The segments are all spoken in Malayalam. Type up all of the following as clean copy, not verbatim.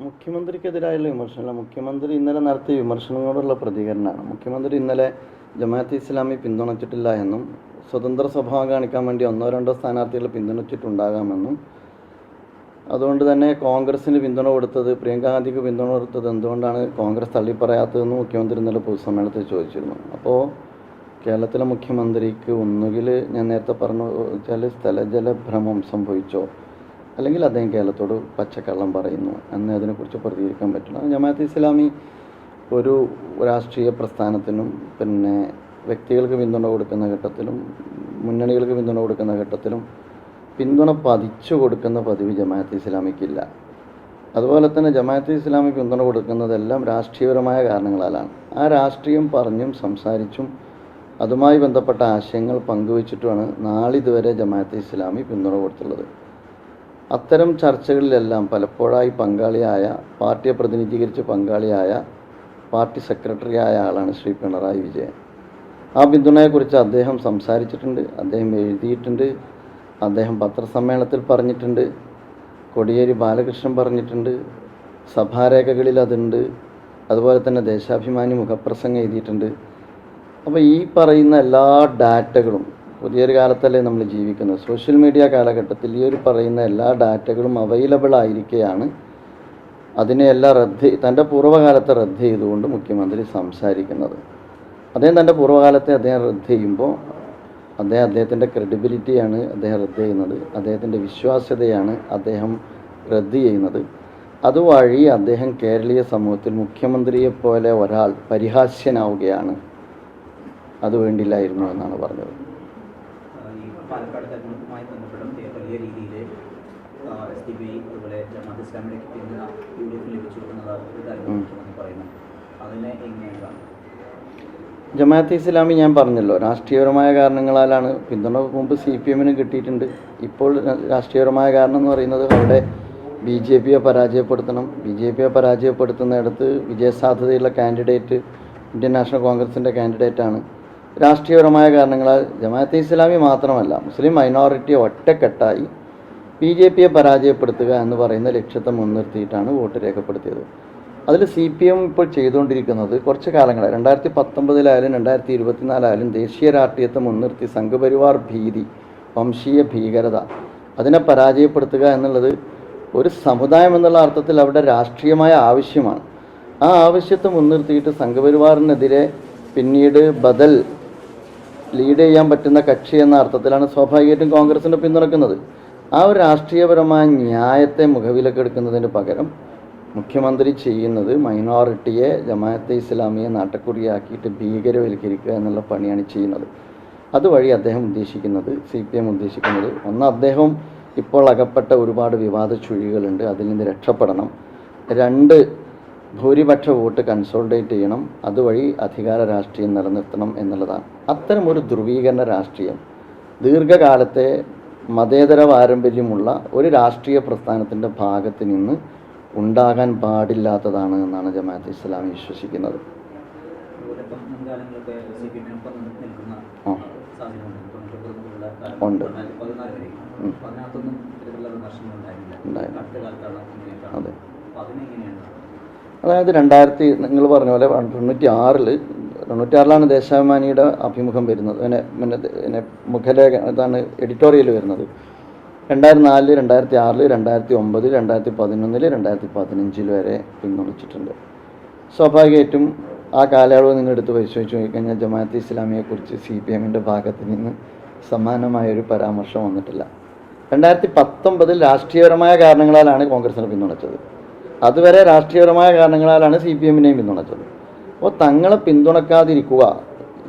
മുഖ്യമന്ത്രിക്കെതിരായുള്ള വിമർശനമല്ല. മുഖ്യമന്ത്രി ഇന്നലെ നടത്തിയ വിമർശനങ്ങളോടുള്ള പ്രതികരണമാണ്. മുഖ്യമന്ത്രി ഇന്നലെ ജമാഅത്തെ ഇസ്ലാമി പിന്തുണച്ചിട്ടില്ല എന്നും സ്വതന്ത്ര സ്വഭാവം കാണിക്കാൻ വേണ്ടി ഒന്നോ രണ്ടോ സ്ഥാനാർത്ഥികളെ പിന്തുണച്ചിട്ടുണ്ടാകാമെന്നും അതുകൊണ്ട് തന്നെ കോൺഗ്രസിന് പിന്തുണ കൊടുത്തത്, പ്രിയങ്ക ഗാന്ധിക്ക് പിന്തുണ കൊടുത്തത് എന്തുകൊണ്ടാണ് കോൺഗ്രസ് തള്ളിപ്പറയാത്തതെന്ന് മുഖ്യമന്ത്രി ഇന്നലെ പൊതുസമ്മേളനത്തിൽ ചോദിച്ചിരുന്നു. അപ്പോൾ കേരളത്തിലെ മുഖ്യമന്ത്രിക്ക് ഒന്നുകിൽ ഞാൻ നേരത്തെ പറഞ്ഞു വെച്ചാൽ സ്ഥലജലഭ്രമം സംഭവിച്ചോ, അല്ലെങ്കിൽ അദ്ദേഹം കേരളത്തോട് പച്ചക്കള്ളം പറയുന്നു എന്ന് അതിനെക്കുറിച്ച് പ്രതികരിക്കാൻ പറ്റില്ല. ജമാഅത്തെ ഇസ്ലാമി ഒരു രാഷ്ട്രീയ പ്രസ്ഥാനത്തിനും വ്യക്തികൾക്ക് പിന്തുണ കൊടുക്കുന്ന ഘട്ടത്തിലും മുന്നണികൾക്ക് പിന്തുണ കൊടുക്കുന്ന ഘട്ടത്തിലും പിന്തുണ പതിച്ചു കൊടുക്കുന്ന പതിവ് ജമാഅത്തെ ഇസ്ലാമിക്കില്ല. അതുപോലെ തന്നെ ജമാഅത്തെ ഇസ്ലാമി പിന്തുണ കൊടുക്കുന്നതെല്ലാം രാഷ്ട്രീയപരമായ കാരണങ്ങളാലാണ്. ആ രാഷ്ട്രീയം പറഞ്ഞും സംസാരിച്ചും അതുമായി ബന്ധപ്പെട്ട ആശയങ്ങൾ പങ്കുവച്ചിട്ടുമാണ് നാളിതുവരെ ജമാഅത്തെ ഇസ്ലാമി പിന്തുണ കൊടുത്തുള്ളത്. അത്തരം ചർച്ചകളിലെല്ലാം പലപ്പോഴായി പങ്കാളിയായ, പാർട്ടിയെ പ്രതിനിധീകരിച്ച് പങ്കാളിയായ പാർട്ടി സെക്രട്ടറിയായ ആളാണ് ശ്രീ പിണറായി വിജയൻ. ആ പിന്തുണയെക്കുറിച്ച് അദ്ദേഹം സംസാരിച്ചിട്ടുണ്ട്, അദ്ദേഹം എഴുതിയിട്ടുണ്ട്, അദ്ദേഹം പത്രസമ്മേളനത്തിൽ പറഞ്ഞിട്ടുണ്ട്, കോടിയേരി ബാലകൃഷ്ണൻ പറഞ്ഞിട്ടുണ്ട്, സഭാരേഖകളിൽ അതുണ്ട്, അതുപോലെ തന്നെ ദേശാഭിമാനി മുഖപ്രസംഗം എഴുതിയിട്ടുണ്ട്. അപ്പോൾ ഈ പറയുന്ന എല്ലാ ഡാറ്റകളും, പുതിയൊരു കാലത്തല്ലേ നമ്മൾ ജീവിക്കുന്നത്, സോഷ്യൽ മീഡിയ കാലഘട്ടത്തിൽ ഈ ഒരു പറയുന്ന എല്ലാ ഡാറ്റകളും അവൈലബിൾ ആയിരിക്കെയാണ് അതിനെയെല്ലാം തൻ്റെ പൂർവ്വകാലത്തെ റദ്ദ് ചെയ്തുകൊണ്ട് മുഖ്യമന്ത്രി സംസാരിക്കുന്നത്. തൻ്റെ പൂർവ്വകാലത്തെ അദ്ദേഹം റദ്ദ് ചെയ്യുമ്പോൾ അദ്ദേഹത്തിൻ്റെ ക്രെഡിബിലിറ്റിയാണ് അദ്ദേഹം റദ്ദ് ചെയ്യുന്നത്, അദ്ദേഹത്തിൻ്റെ വിശ്വാസ്യതയാണ് അദ്ദേഹം റദ്ദ് ചെയ്യുന്നത്. അതുവഴി അദ്ദേഹം കേരളീയ സമൂഹത്തിൽ മുഖ്യമന്ത്രിയെപ്പോലെ ഒരാൾ പരിഹാസ്യനാവുകയാണ്. അത് വേണ്ടില്ലായിരുന്നു എന്നാണ് പറഞ്ഞത്. പാലക്കാട് തെരഞ്ഞെടുപ്പുമായി ബന്ധപ്പെട്ട് വലിയ രീതിയിൽ SDPI അതുപോലെ ജമാഅത്തെ ഇസ്ലാമിലേക്ക് പിന്തുണ UDF ലഭിച്ചിരിക്കുന്നത് ഒരു കാര്യമെന്ന് പറയുന്നു. അതിനെ എങ്ങനെയാണ്? ജമാഅത്തെ ഇസ്ലാമി ഞാൻ പറഞ്ഞല്ലോ, രാഷ്ട്രീയപരമായ കാരണങ്ങളാലാണ് പിന്തുണ. മുമ്പ് CPM-ന് കിട്ടിയിട്ടുണ്ട്. ഇപ്പോൾ രാഷ്ട്രീയപരമായ കാരണം എന്ന് പറയുന്നത് അവിടെ BJP-യെ പരാജയപ്പെടുത്തണം. BJP-യെ പരാജയപ്പെടുത്തുന്നിടത്ത് വിജയസാധ്യതയുള്ള കാൻഡിഡേറ്റ് ഇന്ത്യൻ നാഷണൽ കോൺഗ്രസിൻ്റെ കാൻഡിഡേറ്റാണ്. രാഷ്ട്രീയപരമായ കാരണങ്ങളാൽ ജമാഅത്തെ ഇസ്ലാമി മാത്രമല്ല, മുസ്ലിം മൈനോറിറ്റി ഒറ്റക്കെട്ടായി BJP-യെ പരാജയപ്പെടുത്തുക എന്ന് പറയുന്ന ലക്ഷ്യത്തെ മുൻനിർത്തിയിട്ടാണ് വോട്ട് രേഖപ്പെടുത്തിയത്. അതിൽ CPM ഇപ്പോൾ ചെയ്തുകൊണ്ടിരിക്കുന്നത് കുറച്ച് കാലങ്ങളായി, 2019 2024 ദേശീയ രാഷ്ട്രീയത്തെ മുൻനിർത്തി സംഘപരിവാർ ഭീതി, വംശീയ ഭീകരത, അതിനെ പരാജയപ്പെടുത്തുക എന്നുള്ളത് ഒരു സമുദായം എന്നുള്ള അർത്ഥത്തിൽ അവിടെ രാഷ്ട്രീയമായ ആവശ്യമാണ്. ആ ആവശ്യത്തെ മുൻനിർത്തിയിട്ട് സംഘപരിവാറിനെതിരെ പിന്നീട് ബദൽ ലീഡ് ചെയ്യാൻ പറ്റുന്ന കക്ഷി എന്ന അർത്ഥത്തിലാണ് സ്വാഭാവികമായിട്ടും കോൺഗ്രസിനെ പിന്തുണക്കുന്നത്. ആ ഒരു രാഷ്ട്രീയപരമായ ന്യായത്തെ മുഖവിലക്കെടുക്കുന്നതിന് പകരം മുഖ്യമന്ത്രി ചെയ്യുന്നത് മൈനോറിറ്റിയെ, ജമാഅത്തെ ഇസ്ലാമിയെ നാട്ടക്കുറിയാക്കിയിട്ട് ഭീകരവൽക്കരിക്കുക എന്നുള്ള പണിയാണ് ചെയ്യുന്നത്. അതുവഴി അദ്ദേഹം ഉദ്ദേശിക്കുന്നത്, CPM ഉദ്ദേശിക്കുന്നത്, ഒന്ന്, അദ്ദേഹം ഇപ്പോൾ അകപ്പെട്ട ഒരുപാട് വിവാദ ചുഴികളുണ്ട്, അതിൽ നിന്ന് രക്ഷപ്പെടണം. 2, ഭൂരിപക്ഷ വോട്ട് കൺസോളിഡേറ്റ് ചെയ്യണം, അതുവഴി അധികാര രാഷ്ട്രീയം നിലനിർത്തണം എന്നുള്ളതാണ്. അത്തരമൊരു ധ്രുവീകരണ രാഷ്ട്രീയം ദീർഘകാലത്തെ മതേതര പാരമ്പര്യമുള്ള ഒരു രാഷ്ട്രീയ പ്രസ്ഥാനത്തിൻ്റെ ഭാഗത്ത് നിന്ന് ഉണ്ടാകാൻ പാടില്ലാത്തതാണ് എന്നാണ് ജമാഅത്തെ ഇസ്ലാമി വിശ്വസിക്കുന്നത്. ഉണ്ട്. അതെ. അതായത് നിങ്ങൾ പറഞ്ഞ പോലെ 96-ലാണ് ദേശാഭിമാനിയുടെ അഭിമുഖം വരുന്നത്, പിന്നെ മുഖലേഖ ഇതാണ് എഡിറ്റോറിയൽ വരുന്നത്. 2004, 2006, 2009, 2011, 2015 വരെ പിന്തുണച്ചിട്ടുണ്ട്. സ്വാഭാവികമായിട്ടും ആ കാലയളവ് നിങ്ങൾ എടുത്ത് പരിശോധിച്ച് നോക്കിക്കഴിഞ്ഞാൽ ജമാഅത്തെ ഇസ്ലാമിയെക്കുറിച്ച് CPM-ൻ്റെ ഭാഗത്ത് നിന്ന് സമാനമായൊരു പരാമർശം വന്നിട്ടില്ല. 2019 രാഷ്ട്രീയപരമായ കാരണങ്ങളാലാണ് കോൺഗ്രസിനെ പിന്തുണച്ചത്. അതുവരെ രാഷ്ട്രീയപരമായ കാരണങ്ങളാലാണ് CPM-നെയും പിന്തുണച്ചത്. അപ്പോൾ തങ്ങളെ പിന്തുണക്കാതിരിക്കുക,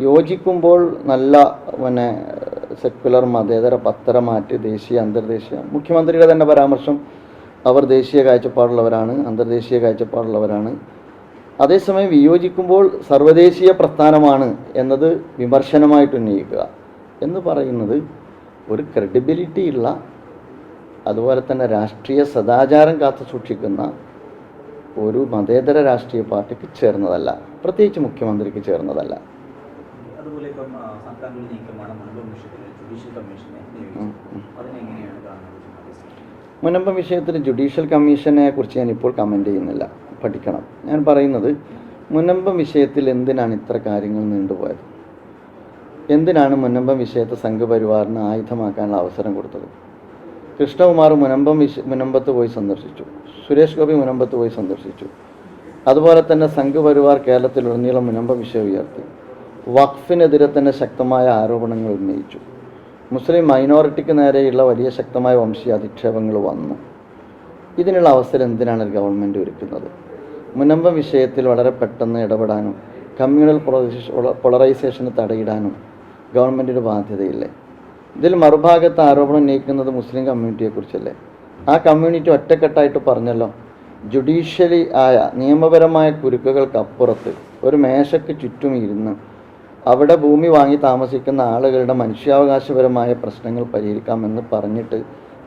യോജിക്കുമ്പോൾ നല്ല സെക്കുലർ മതേതര പത്തരമാറ്റ്, ദേശീയ അന്തർദേശീയ, മുഖ്യമന്ത്രിയുടെ തന്നെ പരാമർശം, അവർ ദേശീയ കാഴ്ചപ്പാടുള്ളവരാണ്, അന്തർദേശീയ കാഴ്ചപ്പാടുള്ളവരാണ്. അതേസമയം വിയോജിക്കുമ്പോൾ സർവ്വദേശീയ പ്രസ്ഥാനമാണ് എന്നത് വിമർശനമായിട്ട് ഉന്നയിക്കുക എന്ന് പറയുന്നത് ഒരു ക്രെഡിബിലിറ്റി ഉള്ള, അതുപോലെ തന്നെ രാഷ്ട്രീയ സദാചാരം കാത്തു സൂക്ഷിക്കുന്ന ഒരു മതേതര രാഷ്ട്രീയ പാർട്ടിക്ക് ചേർന്നതല്ല, പ്രത്യേകിച്ച് മുഖ്യമന്ത്രിക്ക് ചേർന്നതല്ല. അതുപോലെ ഇപ്പം സർക്കാരിന്റെ നീക്കമാണ് മുൻപ് ജുഡീഷ്യൽ കമ്മീഷനെ നിയോഗിച്ചത്. അതിനെങ്ങനെയാണ് കാണുന്നത്? മുനമ്പം വിഷയത്തിൽ ജുഡീഷ്യൽ കമ്മീഷനെ കുറിച്ച് ഞാനിപ്പോൾ കമൻ്റ് ചെയ്യുന്നില്ല, പഠിക്കണം. ഞാൻ പറയുന്നത് മുനമ്പം വിഷയത്തിൽ എന്തിനാണ് ഇത്ര കാര്യങ്ങൾ നീണ്ടുപോയത്? എന്തിനാണ് മുനമ്പം വിഷയത്തെ സംഘപരിവാറിന് ആയുധമാക്കാനുള്ള അവസരം കൊടുത്തത്? കൃഷ്ണകുമാർ മുനമ്പത്ത് പോയി സന്ദർശിച്ചു, സുരേഷ് ഗോപി മുനമ്പത്ത് പോയി സന്ദർശിച്ചു. അതുപോലെ തന്നെ സംഘപരിവാർ കേരളത്തിലുടനീളം മുനമ്പം വിഷയം ഉയർത്തി. വഖഫിനെതിരെ തന്നെ ശക്തമായ ആരോപണങ്ങൾ ഉന്നയിച്ചു. മുസ്ലിം മൈനോറിറ്റിക്ക് നേരെയുള്ള വലിയ ശക്തമായ വംശീയ അധിക്ഷേപങ്ങൾ വന്നു. ഇതിനുള്ള അവസരം എന്തിനാണ് ഗവൺമെൻറ് ഒരുക്കുന്നത്? മുനമ്പം വിഷയത്തിൽ വളരെ പെട്ടെന്ന് ഇടപെടാനും കമ്മ്യൂണൽ പോളറൈസേഷന് തടയിടാനും ഗവൺമെൻറ്റിന് ബാധ്യതയില്ലേ? ഇതിൽ മറുഭാഗത്ത് ആരോപണം ഉന്നയിക്കുന്നത് മുസ്ലിം കമ്മ്യൂണിറ്റിയെക്കുറിച്ചല്ലേ? ആ കമ്മ്യൂണിറ്റി ഒറ്റക്കെട്ടായിട്ട് പറഞ്ഞല്ലോ, ജുഡീഷ്യലി ആയ നിയമപരമായ കുരുക്കുകൾക്കപ്പുറത്ത് ഒരു മേശയ്ക്ക് ചുറ്റും ഇരുന്ന് അവിടെ ഭൂമി വാങ്ങി താമസിക്കുന്ന ആളുകളുടെ മനുഷ്യാവകാശപരമായ പ്രശ്നങ്ങൾ പരിഹരിക്കാമെന്ന് പറഞ്ഞിട്ട്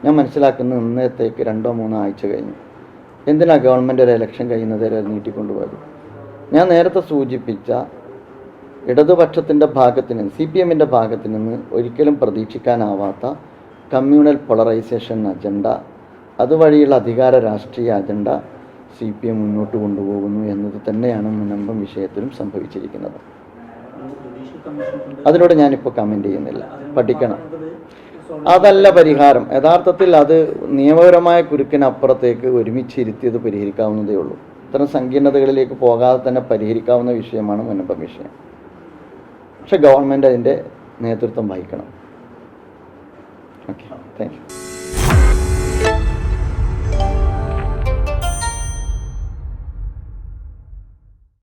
ഞാൻ മനസ്സിലാക്കുന്ന ഇന്നത്തേക്ക് 2-3 ആഴ്ച കഴിഞ്ഞു. എന്തിനാണ് ഗവൺമെൻറ് ഒരു ഇലക്ഷൻ കഴിയുന്നത് വരെ നീട്ടിക്കൊണ്ടുപോയത്? ഞാൻ നേരത്തെ സൂചിപ്പിച്ച ഇടതുപക്ഷത്തിൻ്റെ ഭാഗത്ത് നിന്ന്, CPM-ൻ്റെ ഭാഗത്ത് നിന്ന് ഒരിക്കലും പ്രതീക്ഷിക്കാനാവാത്ത കമ്മ്യൂണൽ പോളറൈസേഷൻ അജണ്ട, അതുവഴിയുള്ള അധികാര രാഷ്ട്രീയ അജണ്ട CPM മുന്നോട്ട് കൊണ്ടുപോകുന്നു എന്നത് തന്നെയാണ് മുനമ്പം വിഷയത്തിലും സംഭവിച്ചിരിക്കുന്നത്. അതിലൂടെ ഞാനിപ്പോൾ കമൻ്റ് ചെയ്യുന്നില്ല, പഠിക്കണം. അതല്ല പരിഹാരം. യഥാർത്ഥത്തിൽ അത് നിയമപരമായ കുരുക്കിനപ്പുറത്തേക്ക് ഒരുമിച്ചിരുത്തിയത് പരിഹരിക്കാവുന്നതേ ഉള്ളൂ. ഇത്തരം സങ്കീർണതകളിലേക്ക് പോകാതെ തന്നെ പരിഹരിക്കാവുന്ന വിഷയമാണ് മുനമ്പം വിഷയം. പക്ഷെ ഗവൺമെൻറ് അതിൻ്റെ നേതൃത്വം വഹിക്കണം. Okay, thank you.